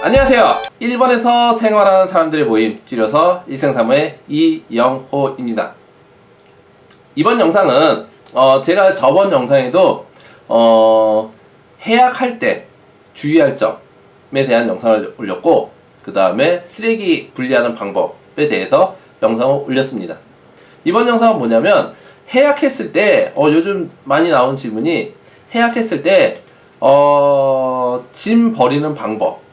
안녕하세요. 일본에서 생활하는 사람들의 모임, 줄여서 일생사무의 이영호입니다. 이번 영상은 제가 저번 영상에도 해약할 때 주의할 점에 대한 영상을 올렸고, 그 다음에 쓰레기 분리하는 방법에 대해서 영상을 올렸습니다. 이번 영상은 뭐냐면, 해약했을 때 요즘 많이 나온 질문이, 해약했을 때 짐 버리는 방법,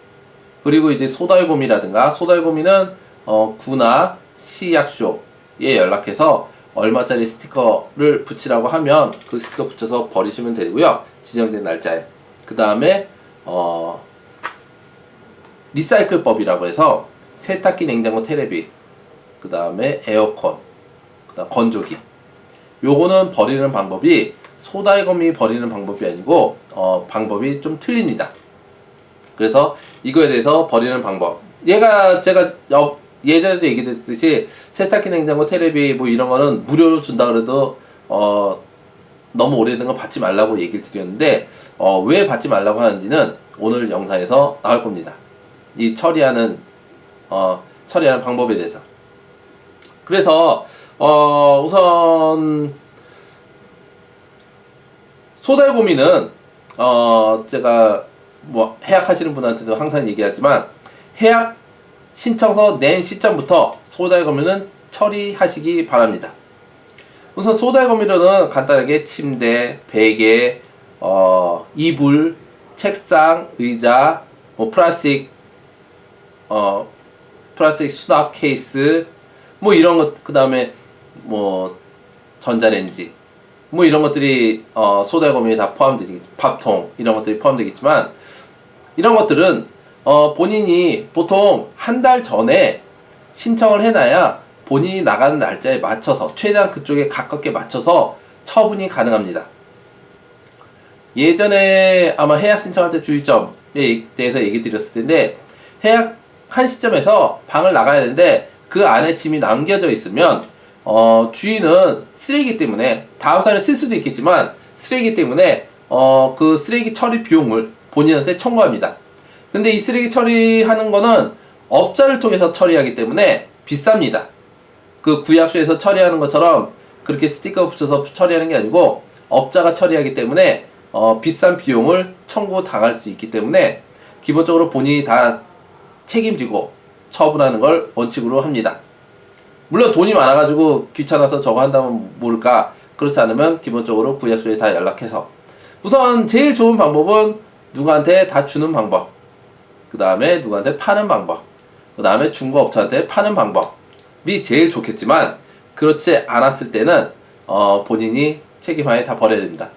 그리고 이제 소달곰이라든가, 소달곰이는 구나 시약소에 연락해서 얼마짜리 스티커를 붙이라고 하면 그 스티커 붙여서 버리시면 되고요, 지정된 날짜에. 그 다음에 리사이클법이라고 해서 세탁기, 냉장고, 테레비, 그 다음에 에어컨, 그다음 건조기, 요거는 버리는 방법이 소달곰이 버리는 방법이 아니고 방법이 좀 틀립니다. 그래서 이거에 대해서 버리는 방법, 제가 예전에도 얘기했듯이 세탁기, 냉장고, 테레비 뭐 이런 거는 무료로 준다 그래도 너무 오래된 거 받지 말라고 얘기를 드렸는데, 왜 받지 말라고 하는지는 오늘 영상에서 나올 겁니다. 이 처리하는 방법에 대해서. 그래서 우선 소달곰이는 제가 뭐 해약하시는 분한테도 항상 얘기하지만, 해약 신청서 낸 시점부터 소달곰이는 처리하시기 바랍니다. 우선 소달곰이로는 간단하게 침대, 베개, 이불, 책상, 의자, 뭐 플라스틱 수납 케이스, 뭐 이런 것, 그 다음에 뭐 전자레인지, 뭐 이런 것들이 소달곰이에 다 포함되지, 밥통 이런 것들이 포함되겠지만, 이런 것들은 본인이 보통 한 달 전에 신청을 해놔야 본인이 나가는 날짜에 맞춰서, 최대한 그쪽에 가깝게 맞춰서 처분이 가능합니다. 예전에 아마 해약 신청할 때 주의점에 대해서 얘기 드렸을 텐데, 해약한 시점에서 방을 나가야 되는데 그 안에 짐이 남겨져 있으면 주인은 쓰레기 때문에, 다음 사람이 쓸 수도 있겠지만 쓰레기 때문에 그 쓰레기 처리 비용을 본인한테 청구합니다. 근데 이 쓰레기 처리하는 거는 업자를 통해서 처리하기 때문에 비쌉니다. 그 구약소에서 처리하는 것처럼 그렇게 스티커 붙여서 처리하는 게 아니고, 업자가 처리하기 때문에 비싼 비용을 청구당할 수 있기 때문에 기본적으로 본인이 다 책임지고 처분하는 걸 원칙으로 합니다. 물론 돈이 많아가지고 귀찮아서 저거 한다면 모를까, 그렇지 않으면 기본적으로 구약소에 다 연락해서, 우선 제일 좋은 방법은 누구한테 다 주는 방법, 그 다음에 누구한테 파는 방법, 그 다음에 중고업체한테 파는 방법이 제일 좋겠지만, 그렇지 않았을 때는 본인이 책임하에 다 버려야 됩니다.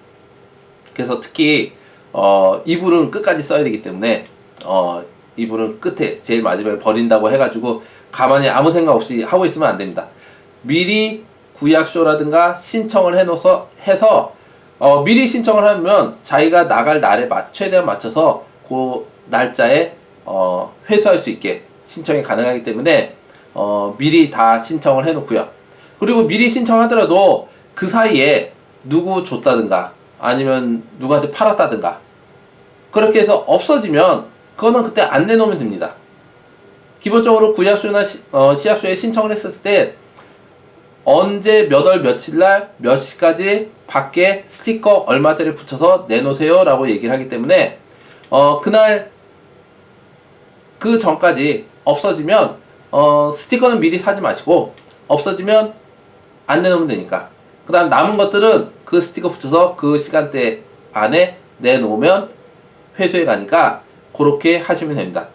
그래서 특히 이불은 끝까지 써야 되기 때문에 이불은 끝에 제일 마지막에 버린다고 해가지고 가만히 아무 생각 없이 하고 있으면 안 됩니다. 미리 구약소라든가 신청을 해서 미리 신청을 하면 자기가 나갈 날에 최대한 맞춰서 그 날짜에 회수할 수 있게 신청이 가능하기 때문에 미리 다 신청을 해놓고요. 그리고 미리 신청하더라도 그 사이에 누구 줬다든가 아니면 누구한테 팔았다든가 그렇게 해서 없어지면 그거는 그때 안 내놓으면 됩니다. 기본적으로 구약소나 시약소에 신청을 했었을 때 언제 몇 월 며칠 날 몇 시까지 밖에 스티커 얼마짜리 붙여서 내놓으세요 라고 얘기를 하기 때문에 그날 그 전까지 없어지면 스티커는 미리 사지 마시고, 없어지면 안 내놓으면 되니까. 그 다음 남은 것들은 그 스티커 붙여서 그 시간대 안에 내놓으면 회수해 가니까 그렇게 하시면 됩니다.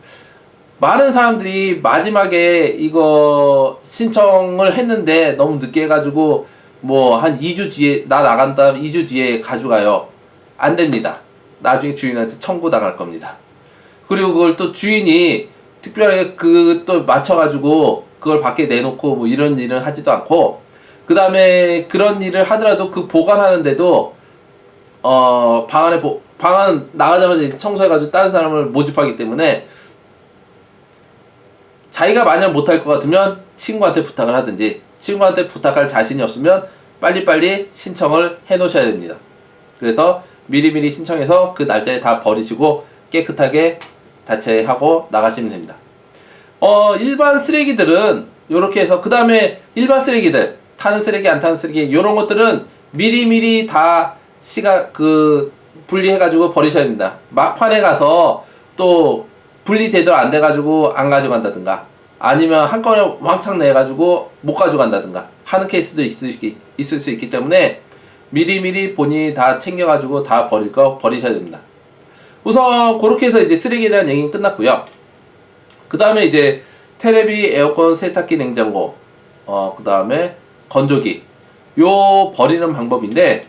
많은 사람들이 마지막에 이거 신청을 했는데 너무 늦게 해가지고 뭐 한 2주 뒤에, 나 나간 다음 2주 뒤에 가져가요. 안 됩니다. 나중에 주인한테 청구당할 겁니다. 그리고 그걸 또 주인이 특별하게 또 맞춰가지고 그걸 밖에 내놓고 뭐 이런 일을 하지도 않고, 그 다음에 그런 일을 하더라도 그 보관하는데도 방은 나가자마자 청소해가지고 다른 사람을 모집하기 때문에, 자기가 만약 못할 것 같으면 친구한테 부탁을 하든지, 친구한테 부탁할 자신이 없으면 빨리빨리 신청을 해 놓으셔야 됩니다. 그래서 미리미리 신청해서 그 날짜에 다 버리시고 깨끗하게 자체하고 나가시면 됩니다. 일반 쓰레기들은 요렇게 해서 그 다음에 일반 쓰레기들 타는 쓰레기 안 타는 쓰레기 요런 것들은 미리미리 다 분리해 가지고 버리셔야 됩니다. 막판에 가서 또 분리 제대로 안 돼 가지고 안 가져간다든가 아니면 한꺼번에 왕창 내 가지고 못 가져간다든가 하는 케이스도 있을 수 있기 때문에 미리미리 본인이 다 챙겨 가지고 다 버릴 거 버리셔야 됩니다. 우선 그렇게 해서 이제 쓰레기에 대한 얘기는 끝났고요. 그 다음에 이제 테레비, 에어컨, 세탁기, 냉장고, 그 다음에 건조기 요 버리는 방법인데,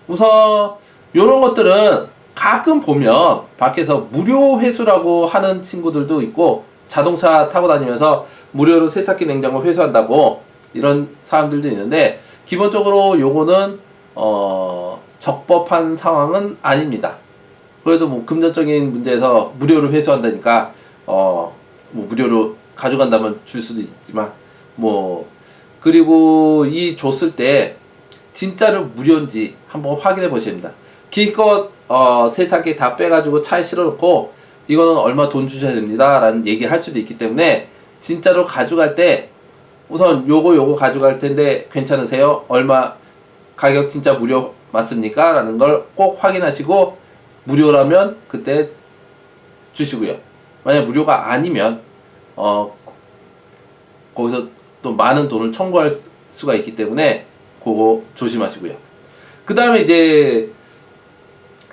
우선 요런 것들은 가끔 보면 밖에서 무료 회수라고 하는 친구들도 있고, 자동차 타고 다니면서 무료로 세탁기, 냉장고 회수한다고 이런 사람들도 있는데, 기본적으로 요거는 적법한 상황은 아닙니다. 그래도 뭐 금전적인 문제에서 무료로 회수한다니까 뭐 무료로 가져간다면 줄 수도 있지만, 뭐 그리고 이 줬을 때 진짜로 무료인지 한번 확인해 보셔야 됩니다. 기껏 세탁기 다 빼가지고 차에 실어놓고 이거는 얼마 돈 주셔야 됩니다 라는 얘기를 할 수도 있기 때문에, 진짜로 가져갈 때 우선 요거 가져갈 텐데 괜찮으세요? 얼마 가격 진짜 무료 맞습니까? 라는 걸 꼭 확인하시고, 무료라면 그때 주시고요. 만약 무료가 아니면 거기서 또 많은 돈을 청구할 수가 있기 때문에 그거 조심하시고요. 그 다음에 이제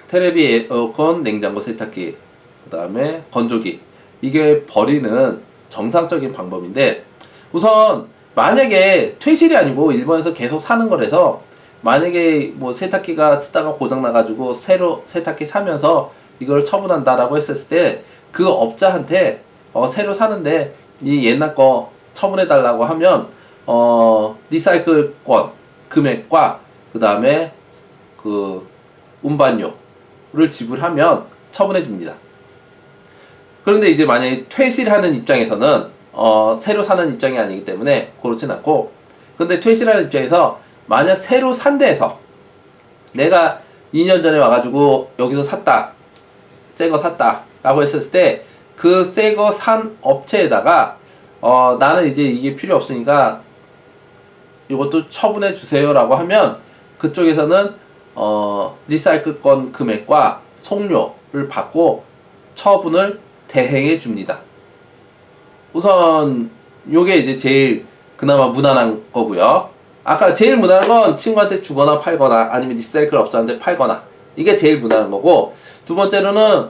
테레비, 에어컨, 냉장고, 세탁기, 그 다음에 건조기, 이게 버리는 정상적인 방법인데, 우선 만약에 퇴실이 아니고 일본에서 계속 사는 거라서 만약에 뭐 세탁기가 쓰다가 고장 나가지고 새로 세탁기 사면서 이걸 처분한다라고 했을 때 그 업자한테 새로 사는데 이 옛날 거 처분해 달라고 하면 리사이클권 금액과 그 다음에 그 운반료를 지불하면 처분해 줍니다. 그런데 이제 만약에 퇴실하는 입장에서는 새로 사는 입장이 아니기 때문에 그렇진 않고, 근데 퇴실하는 입장에서 만약 새로 산 데에서 내가 2년 전에 와가지고 여기서 샀다, 새 거 샀다 라고 했을 때 그 새 거 산 업체에다가 나는 이제 이게 필요 없으니까 이것도 처분해 주세요 라고 하면, 그쪽에서는 리사이클권 금액과 송료를 받고 처분을 대행해 줍니다. 우선 요게 이제 제일 그나마 무난한 거고요. 아까 제일 무난한 건 친구한테 주거나 팔거나 아니면 리사이클 업자한테 팔거나, 이게 제일 무난한 거고, 두 번째로는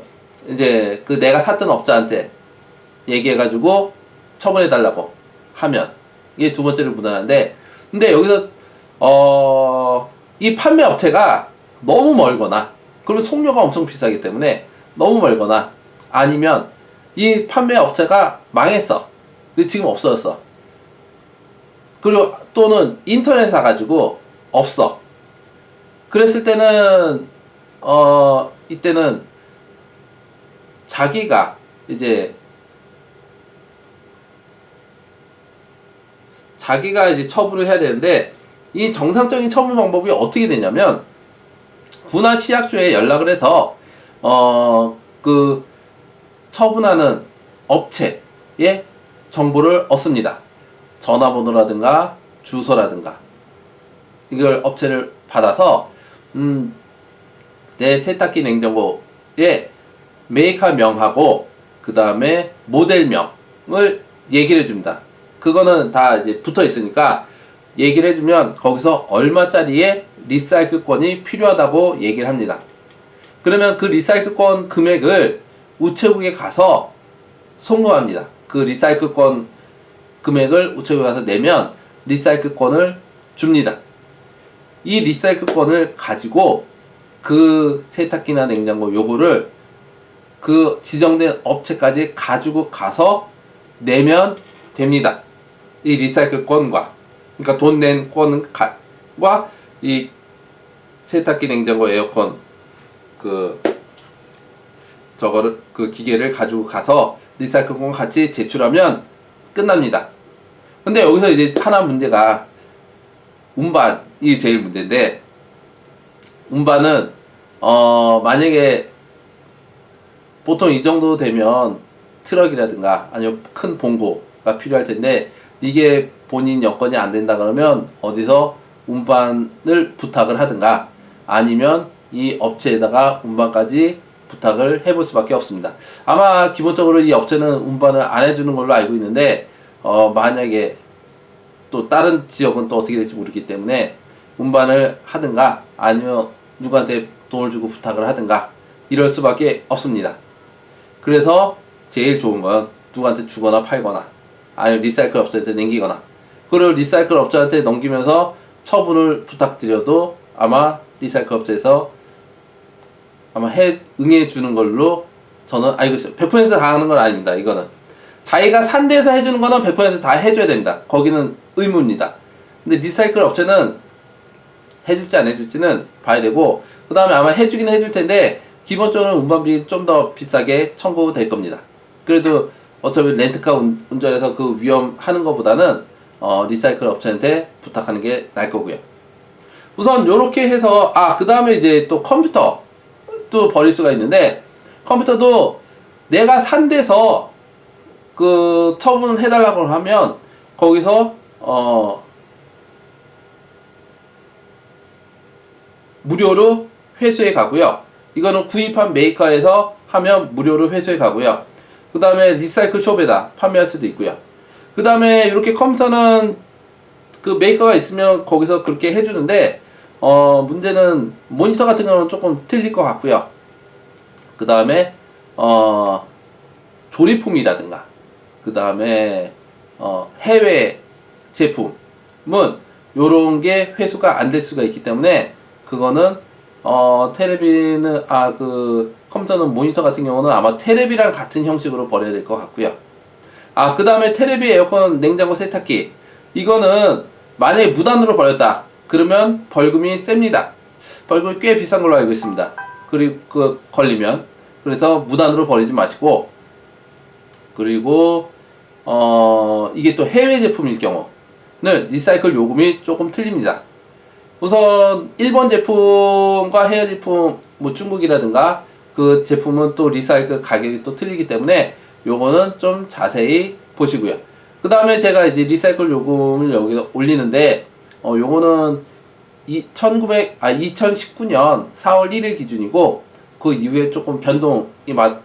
이제 그 내가 샀던 업자한테 얘기해가지고 처분해달라고 하면 이게 두 번째로 무난한데, 근데 여기서 이 판매 업체가 너무 멀거나, 그리고 송료가 엄청 비싸기 때문에 너무 멀거나, 아니면 이 판매 업체가 망했어, 지금 없어졌어, 그리고 또는 인터넷 사가지고 없어, 그랬을 때는 이때는 자기가 이제 처분을 해야 되는데, 이 정상적인 처분 방법이 어떻게 되냐면, 구나 시약소에 연락을 해서 그 처분하는 업체의 정보를 얻습니다. 전화번호라든가 주소라든가 이걸 업체를 받아서 내 세탁기 냉장고에 메이커명하고 그 다음에 모델명을 얘기를 해줍니다. 그거는 다 이제 붙어 있으니까 얘기를 해주면 거기서 얼마짜리의 리사이클권이 필요하다고 얘기를 합니다. 그러면 그 리사이클권 금액을 우체국에 가서 송금합니다. 그 리사이클권 금액을 우체국에 가서 내면 리사이클권을 줍니다. 이 리사이클권을 가지고 그 세탁기나 냉장고 요거를 그 지정된 업체까지 가지고 가서 내면 됩니다. 이 리사이클권과, 그러니까 돈 낸 권과 이 세탁기, 냉장고, 에어컨 저거를 그 기계를 가지고 가서 리사이클권 같이 제출하면 끝납니다. 근데 여기서 이제 하나 문제가 운반이 제일 문제인데, 운반은 만약에 보통 이 정도 되면 트럭이라든가 아니면 큰 봉고가 필요할 텐데 이게 본인 여건이 안 된다 그러면 어디서 운반을 부탁을 하든가 아니면 이 업체에다가 운반까지 부탁을 해볼 수밖에 없습니다. 아마 기본적으로 이 업체는 운반을 안 해주는 걸로 알고 있는데 만약에 또 다른 지역은 또 어떻게 될지 모르기 때문에 운반을 하든가 아니면 누구한테 돈을 주고 부탁을 하든가 이럴 수밖에 없습니다. 그래서 제일 좋은 건 누구한테 주거나 팔거나 아니면 리사이클 업체한테 남기거나, 그리고 리사이클 업체한테 넘기면서 처분을 부탁드려도 아마 리사이클 업체에서 아마 응해 주는 걸로 저는 알고 있어요. 100%다 하는 건 아닙니다. 이거는 자기가 산 데서 해주는 거는 100%다 해줘야 됩니다. 거기는 의무입니다. 근데 리사이클 업체는 해줄지 안 해줄지는 봐야 되고, 그 다음에 아마 해주긴 해줄 텐데 기본적으로 운반비 좀 더 비싸게 청구될 겁니다. 그래도 어차피 렌트카 운전해서 그 위험하는 것보다는 리사이클 업체한테 부탁하는 게 나을 거고요. 우선 요렇게 해서 그 다음에 이제 또 컴퓨터 또 버릴 수가 있는데, 컴퓨터도 내가 산 데서 그 처분을 해달라고 하면 거기서 무료로 회수해 가고요. 이거는 구입한 메이커에서 하면 무료로 회수해 가고요. 그 다음에 리사이클 숍에다 판매할 수도 있고요. 그 다음에 이렇게 컴퓨터는 그 메이커가 있으면 거기서 그렇게 해주는데 문제는 모니터 같은 경우는 조금 틀릴 것 같고요. 그 다음에 조립품이라든가 그 다음에 해외 제품은 요런 게 회수가 안 될 수가 있기 때문에 그거는 테레비는 그 컴퓨터는 모니터 같은 경우는 아마 테레비랑 같은 형식으로 버려야 될 것 같고요. 그 다음에 테레비, 에어컨, 냉장고, 세탁기, 이거는 만약에 무단으로 버렸다 그러면 벌금이 셉니다. 벌금이 꽤 비싼 걸로 알고 있습니다. 그리고 걸리면, 그래서 무단으로 버리지 마시고, 그리고 이게 또 해외 제품일 경우는 리사이클 요금이 조금 틀립니다. 우선 일본 제품과 해외 제품, 뭐 중국이라든가 그 제품은 또 리사이클 가격이 또 틀리기 때문에 요거는 좀 자세히 보시고요. 그 다음에 제가 이제 리사이클 요금을 여기다 올리는데 요거는 2019년 4월 1일 기준이고 그 이후에 조금 변동이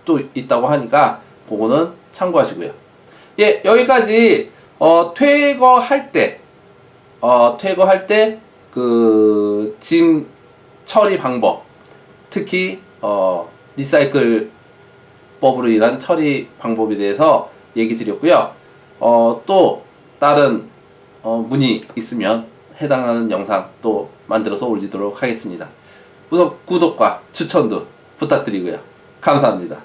또 있다고 하니까 그거는 참고하시고요. 예, 여기까지 퇴거할 때 그 짐 처리 방법, 특히 리사이클 법으로 인한 처리 방법에 대해서 얘기 드렸고요. 또 다른 문의 있으면 해당하는 영상 또 만들어서 올리도록 하겠습니다. 우선 구독과 추천도 부탁드리고요. 감사합니다.